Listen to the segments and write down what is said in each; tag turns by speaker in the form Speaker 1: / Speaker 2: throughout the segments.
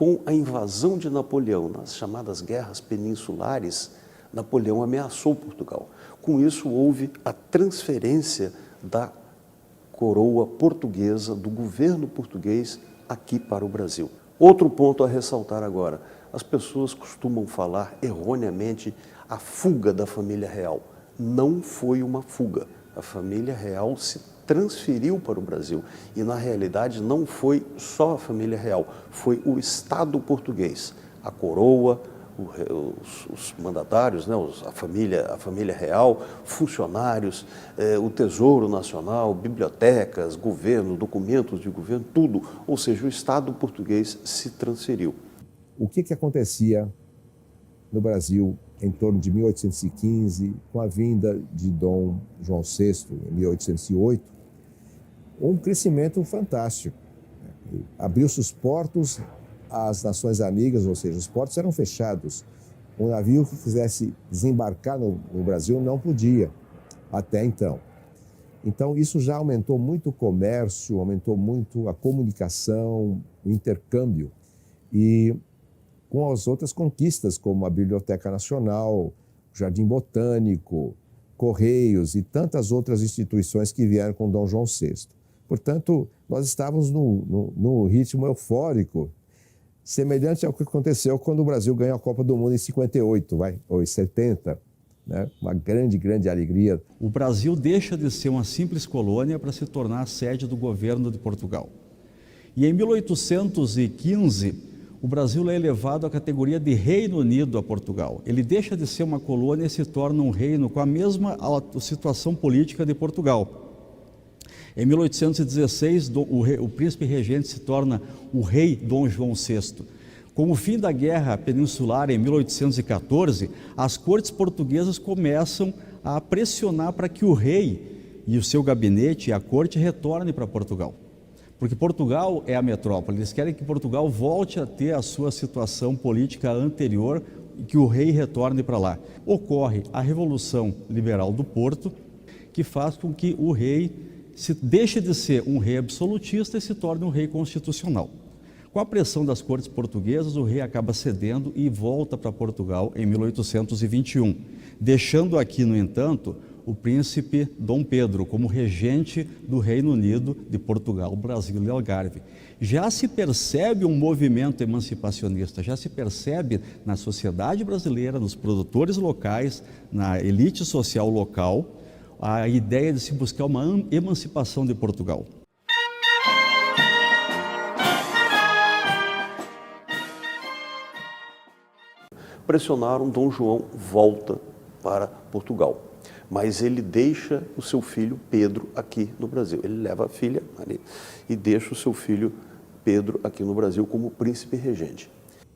Speaker 1: com a invasão de Napoleão nas chamadas guerras peninsulares, Napoleão ameaçou Portugal. Com isso, houve a transferência da coroa portuguesa, do governo português, aqui para o Brasil. Outro ponto a ressaltar agora: as pessoas costumam falar erroneamente a fuga da família real. Não foi uma fuga. A família real se transferiu para o Brasil e, na realidade, não foi só a família real, foi o Estado português, a coroa, os mandatários, né, a família real, funcionários, o Tesouro Nacional, bibliotecas, governo, documentos de governo, tudo. Ou seja, o Estado português se transferiu.
Speaker 2: O que acontecia no Brasil em torno de 1815, com a vinda de Dom João VI, em 1808, um crescimento fantástico. Abriu-se os portos às nações amigas, ou seja, os portos eram fechados. Um navio que quisesse desembarcar no Brasil não podia, até então. Então, isso já aumentou muito o comércio, aumentou muito a comunicação, o intercâmbio. E com as outras conquistas, como a Biblioteca Nacional, o Jardim Botânico, Correios e tantas outras instituições que vieram com Dom João VI. Portanto, nós estávamos num ritmo eufórico, semelhante ao que aconteceu quando o Brasil ganhou a Copa do Mundo em 58, ou em 70. Né? Uma grande, grande alegria.
Speaker 3: O Brasil deixa de ser uma simples colônia para se tornar a sede do governo de Portugal. E em 1815, o Brasil é elevado à categoria de Reino Unido a Portugal. Ele deixa de ser uma colônia e se torna um reino com a mesma situação política de Portugal. Em 1816, o príncipe regente se torna o rei Dom João VI. Com o fim da Guerra Peninsular em 1814, as cortes portuguesas começam a pressionar para que o rei e o seu gabinete e a corte retornem para Portugal. Porque Portugal é a metrópole, eles querem que Portugal volte a ter a sua situação política anterior e que o rei retorne para lá. Ocorre a Revolução Liberal do Porto, que faz com que o rei deixe de ser um rei absolutista e se torne um rei constitucional. Com a pressão das cortes portuguesas, o rei acaba cedendo e volta para Portugal em 1821, deixando aqui, no entanto, o príncipe Dom Pedro como regente do Reino Unido de Portugal, Brasil e Algarve. Já se percebe um movimento emancipacionista, já se percebe na sociedade brasileira, nos produtores locais, na elite social local, a ideia de se buscar uma emancipação de Portugal.
Speaker 1: Pressionaram, Dom João volta para Portugal, mas ele deixa o seu filho Pedro aqui no Brasil. Ele leva a filha Maria e deixa o seu filho Pedro aqui no Brasil como príncipe regente.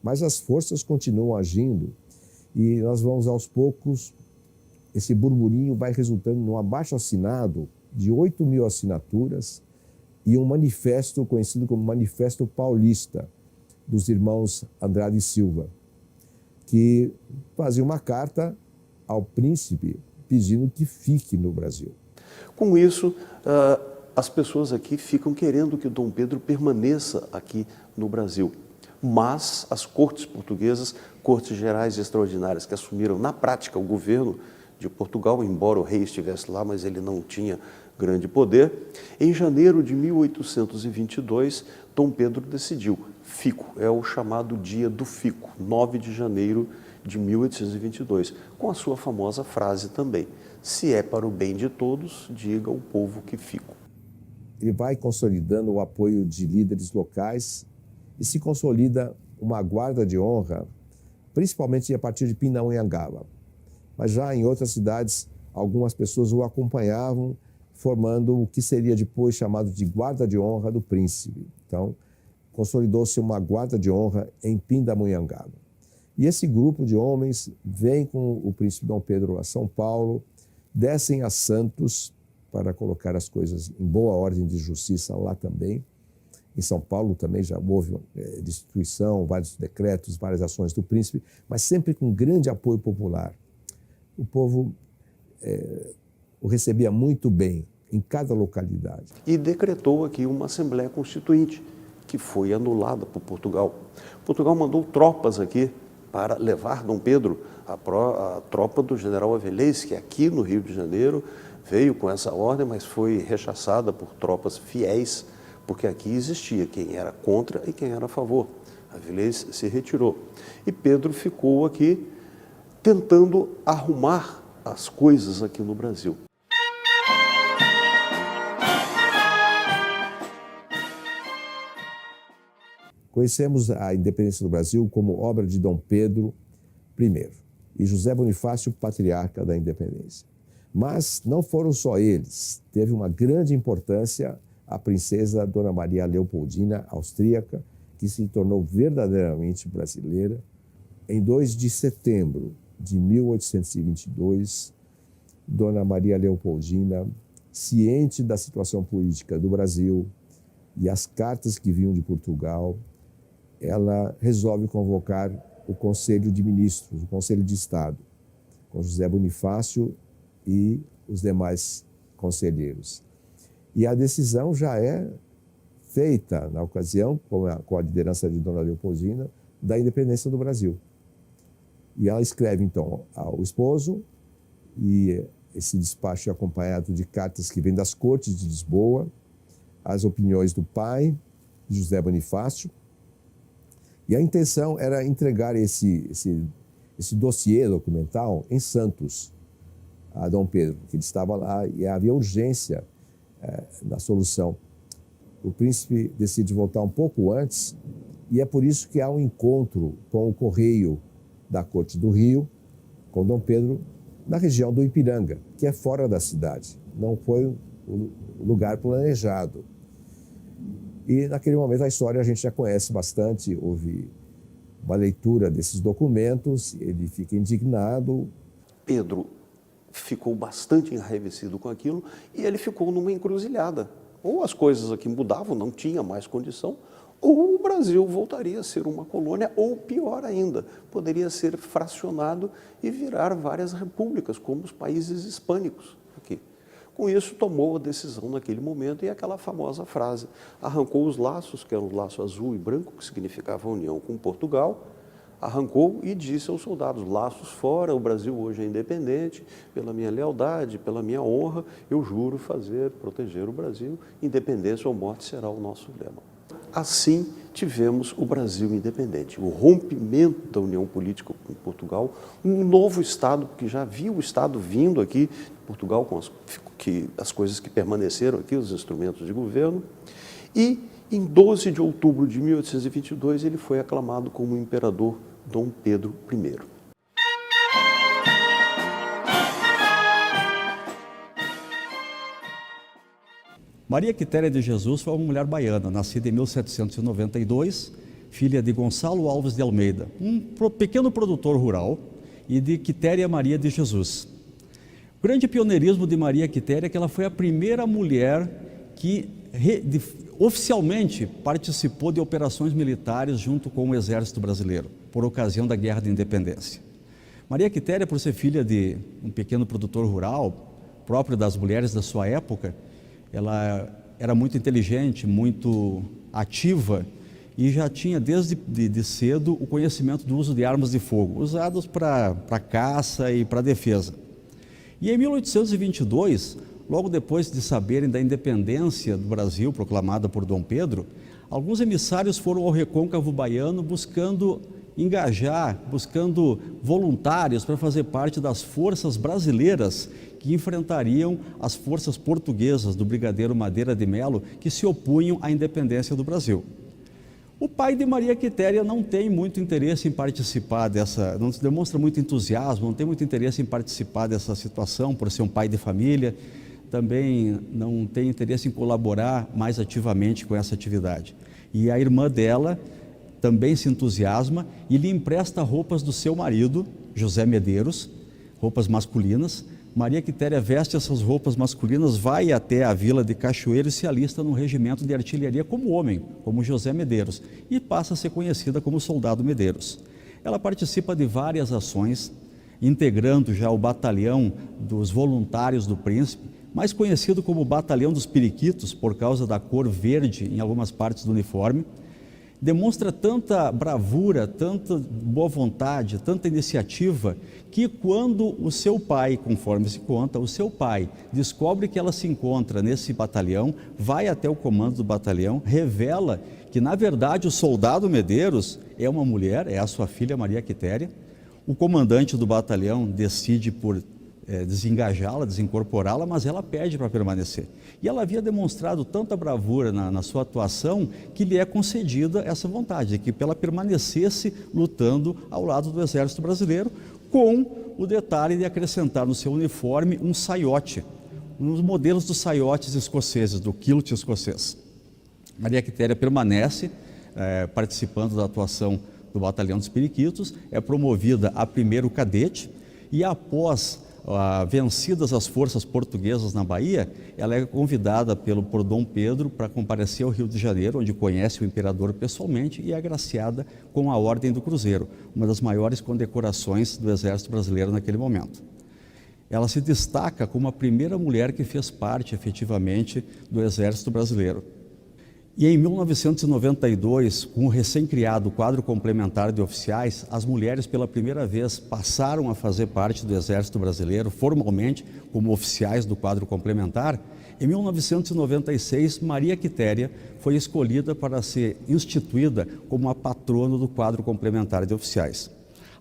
Speaker 2: Mas as forças continuam agindo e nós vamos aos poucos. Esse burburinho vai resultando num abaixo-assinado de 8.000 assinaturas e um manifesto conhecido como Manifesto Paulista, dos irmãos Andrade e Silva, que fazia uma carta ao príncipe pedindo que fique no Brasil.
Speaker 1: Com isso, as pessoas aqui ficam querendo que Dom Pedro permaneça aqui no Brasil. Mas as cortes portuguesas, cortes gerais extraordinárias, que assumiram na prática o governo de Portugal, embora o rei estivesse lá, mas ele não tinha grande poder. Em janeiro de 1822, Dom Pedro decidiu, fico, é o chamado Dia do Fico, 9 de janeiro de 1822, com a sua famosa frase também: se é para o bem de todos, diga ao povo que fico.
Speaker 2: Ele vai consolidando o apoio de líderes locais e se consolida uma guarda de honra, principalmente a partir de Pindamonhangaba. Mas já em outras cidades, algumas pessoas o acompanhavam, formando o que seria depois chamado de Guarda de Honra do Príncipe. Então, consolidou-se uma Guarda de Honra em Pindamonhangaba. E esse grupo de homens vem com o príncipe Dom Pedro a São Paulo, descem a Santos para colocar as coisas em boa ordem de justiça lá também. Em São Paulo também já houve destituição, vários decretos, várias ações do príncipe, mas sempre com grande apoio popular. O povo o recebia muito bem em cada localidade.
Speaker 1: E decretou aqui uma Assembleia Constituinte, que foi anulada por Portugal. Portugal mandou tropas aqui para levar Dom Pedro, a tropa do general Avilés, que aqui no Rio de Janeiro veio com essa ordem, mas foi rechaçada por tropas fiéis, porque aqui existia quem era contra e quem era a favor. Avilés se retirou. E Pedro ficou aqui tentando arrumar as coisas aqui no Brasil.
Speaker 2: Conhecemos a independência do Brasil como obra de Dom Pedro I e José Bonifácio, patriarca da independência. Mas não foram só eles. Teve uma grande importância a princesa Dona Maria Leopoldina, austríaca, que se tornou verdadeiramente brasileira. Em 2 de setembro de 1822, Dona Maria Leopoldina, ciente da situação política do Brasil e as cartas que vinham de Portugal, ela resolve convocar o Conselho de Ministros, o Conselho de Estado, com José Bonifácio e os demais conselheiros. E a decisão já é feita, na ocasião, com a liderança de Dona Leopoldina, da independência do Brasil. E ela escreve, então, ao esposo, e esse despacho é acompanhado de cartas que vêm das cortes de Lisboa, as opiniões do pai, José Bonifácio, e a intenção era entregar esse dossiê documental em Santos, a Dom Pedro, que ele estava lá e havia urgência na solução. O príncipe decide voltar um pouco antes e é por isso que há um encontro com o Correio da Corte do Rio, com Dom Pedro, na região do Ipiranga, que é fora da cidade. Não foi o lugar planejado. E naquele momento a história a gente já conhece bastante, houve uma leitura desses documentos, ele fica indignado.
Speaker 1: Pedro ficou bastante enraivecido com aquilo e ele ficou numa encruzilhada. Ou as coisas aqui mudavam, não tinha mais condição, ou o Brasil voltaria a ser uma colônia, ou pior ainda, poderia ser fracionado e virar várias repúblicas, como os países hispânicos aqui. Com isso, tomou a decisão naquele momento e aquela famosa frase, arrancou os laços, que era o laço azul e branco, que significava a união com Portugal, arrancou e disse aos soldados, laços fora, o Brasil hoje é independente, pela minha lealdade, pela minha honra, eu juro proteger o Brasil, independência ou morte será o nosso lema. Assim, tivemos o Brasil independente, o rompimento da união política com Portugal, um novo Estado, porque já havia o Estado vindo aqui, Portugal, com as coisas que permaneceram aqui, os instrumentos de governo, e em 12 de outubro de 1822 ele foi aclamado como imperador Dom Pedro I.
Speaker 3: Maria Quitéria de Jesus foi uma mulher baiana, nascida em 1792, filha de Gonçalo Alves de Almeida, um pequeno produtor rural, e de Quitéria Maria de Jesus. O grande pioneirismo de Maria Quitéria é que ela foi a primeira mulher que oficialmente participou de operações militares junto com o Exército Brasileiro, por ocasião da Guerra da Independência. Maria Quitéria, por ser filha de um pequeno produtor rural, próprio das mulheres da sua época, ela era muito inteligente, muito ativa e já tinha desde cedo o conhecimento do uso de armas de fogo, usadas para caça e para defesa. E em 1822, logo depois de saberem da independência do Brasil proclamada por Dom Pedro, alguns emissários foram ao recôncavo baiano buscando engajar, buscando voluntários para fazer parte das forças brasileiras que enfrentariam as forças portuguesas do brigadeiro Madeira de Melo, que se opunham à independência do Brasil. O pai de Maria Quitéria não tem muito interesse em participar não demonstra muito entusiasmo, não tem muito interesse em participar dessa situação, por ser um pai de família, também não tem interesse em colaborar mais ativamente com essa atividade. E a irmã dela também se entusiasma e lhe empresta roupas do seu marido, José Medeiros, roupas masculinas. Maria Quitéria veste essas roupas masculinas, vai até a vila de Cachoeiro e se alista num regimento de artilharia como homem, como José Medeiros, e passa a ser conhecida como Soldado Medeiros. Ela participa de várias ações, integrando já o batalhão dos voluntários do príncipe, mais conhecido como Batalhão dos Periquitos, por causa da cor verde em algumas partes do uniforme. demonstra tanta bravura, tanta boa vontade, tanta iniciativa, que quando o seu pai, conforme se conta, o seu pai descobre que ela se encontra nesse batalhão, vai até o comando do batalhão, revela que, na verdade, o soldado Medeiros é uma mulher, é a sua filha Maria Quitéria. O comandante do batalhão decide por desengajá-la, desincorporá-la, mas ela pede para permanecer. E ela havia demonstrado tanta bravura na sua atuação que lhe é concedida essa vontade, de que ela permanecesse lutando ao lado do Exército Brasileiro, com o detalhe de acrescentar no seu uniforme um saiote, um dos modelos dos saiotes escoceses, do kilt escocês. Maria Quitéria permanece participando da atuação do Batalhão dos Periquitos, é promovida a primeiro cadete e após vencidas as forças portuguesas na Bahia, ela é convidada por Dom Pedro para comparecer ao Rio de Janeiro, onde conhece o imperador pessoalmente e é agraciada com a Ordem do Cruzeiro, uma das maiores condecorações do Exército Brasileiro naquele momento. Ela se destaca como a primeira mulher que fez parte efetivamente do Exército Brasileiro. E em 1992, com o recém-criado quadro complementar de oficiais, as mulheres pela primeira vez passaram a fazer parte do Exército Brasileiro, formalmente como oficiais do quadro complementar. Em 1996, Maria Quitéria foi escolhida para ser instituída como a patrona do quadro complementar de oficiais.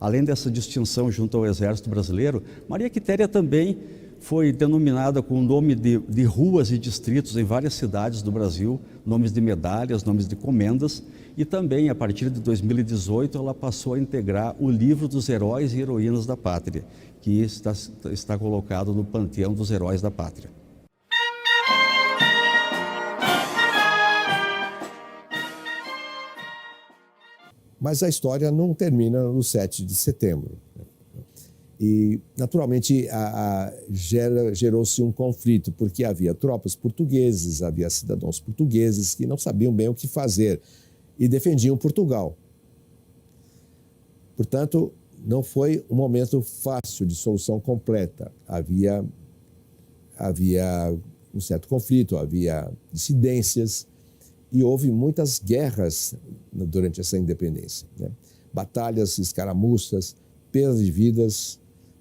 Speaker 3: Além dessa distinção junto ao Exército Brasileiro, Maria Quitéria também foi denominada com o nome de ruas e distritos em várias cidades do Brasil, nomes de medalhas, nomes de comendas, e também, a partir de 2018, ela passou a integrar o livro dos heróis e heroínas da pátria, que está colocado no panteão dos heróis da pátria.
Speaker 2: Mas a história não termina no 7 de setembro. E, naturalmente, gerou-se um conflito, porque havia tropas portuguesas, havia cidadãos portugueses que não sabiam bem o que fazer e defendiam Portugal. Portanto, não foi um momento fácil de solução completa. Havia um certo conflito, havia dissidências e houve muitas guerras durante essa independência, né? Batalhas, escaramuças, perdas de vidas.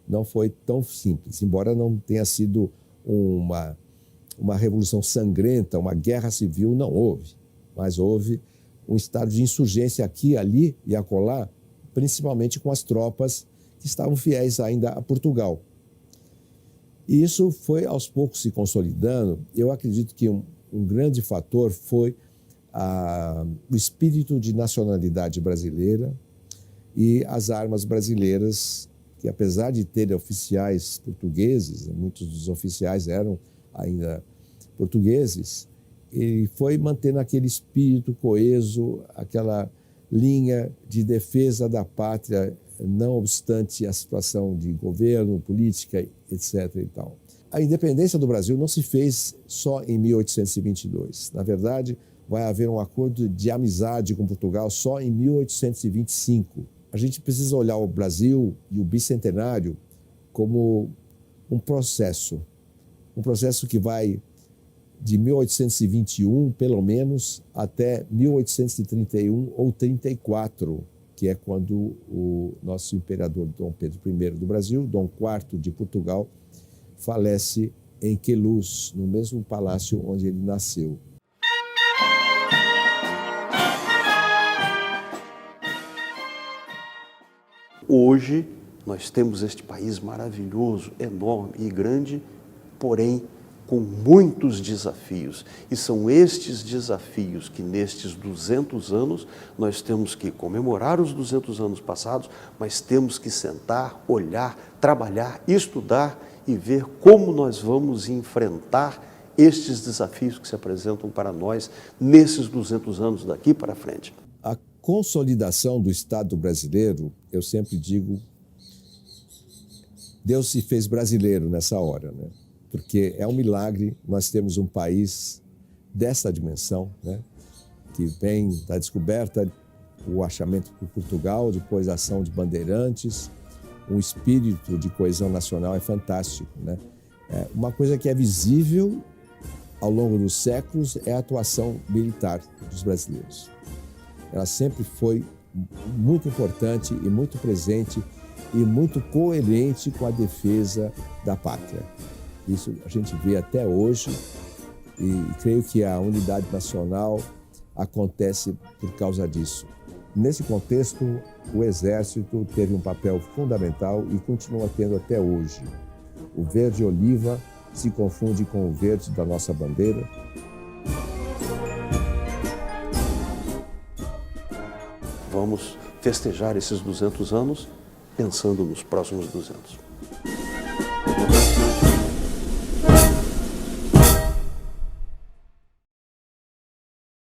Speaker 2: Não foi tão simples, embora não tenha sido uma revolução sangrenta, uma guerra civil, não houve. Mas houve um estado de insurgência aqui, ali e acolá, principalmente com as tropas que estavam fiéis ainda a Portugal. E isso foi aos poucos se consolidando. Eu acredito que um grande fator foi o espírito de nacionalidade brasileira e as armas brasileiras, que apesar de terem oficiais portugueses, muitos dos oficiais eram ainda portugueses, e foi mantendo aquele espírito coeso, aquela linha de defesa da pátria, não obstante a situação de governo, política, etc. e tal. A independência do Brasil não se fez só em 1822. Na verdade, vai haver um acordo de amizade com Portugal só em 1825. A gente precisa olhar o Brasil e o bicentenário como um processo que vai de 1821, pelo menos, até 1831 ou 34, que é quando o nosso imperador Dom Pedro I do Brasil, Dom IV de Portugal, falece em Queluz, no mesmo palácio onde ele nasceu.
Speaker 1: Hoje, nós temos este país maravilhoso, enorme e grande, porém com muitos desafios. E são estes desafios que, nestes 200 anos, nós temos que comemorar os 200 anos passados, mas temos que sentar, olhar, trabalhar, estudar e ver como nós vamos enfrentar estes desafios que se apresentam para nós nesses 200 anos daqui para frente.
Speaker 2: A consolidação do Estado brasileiro, eu sempre digo, Deus se fez brasileiro nessa hora, né? Porque é um milagre nós temos um país dessa dimensão, né? Que vem da descoberta, o achamento por Portugal, depois a ação de Bandeirantes, um espírito de coesão nacional é fantástico, né? Uma coisa que é visível ao longo dos séculos é a atuação militar dos brasileiros. ela sempre foi muito importante e muito presente e muito coerente com a defesa da pátria. Isso a gente vê até hoje e creio que a unidade nacional acontece por causa disso. Nesse contexto, o Exército teve um papel fundamental e continua tendo até hoje. O verde oliva se confunde com o verde da nossa bandeira.
Speaker 1: Vamos festejar esses 200 anos pensando nos próximos 200.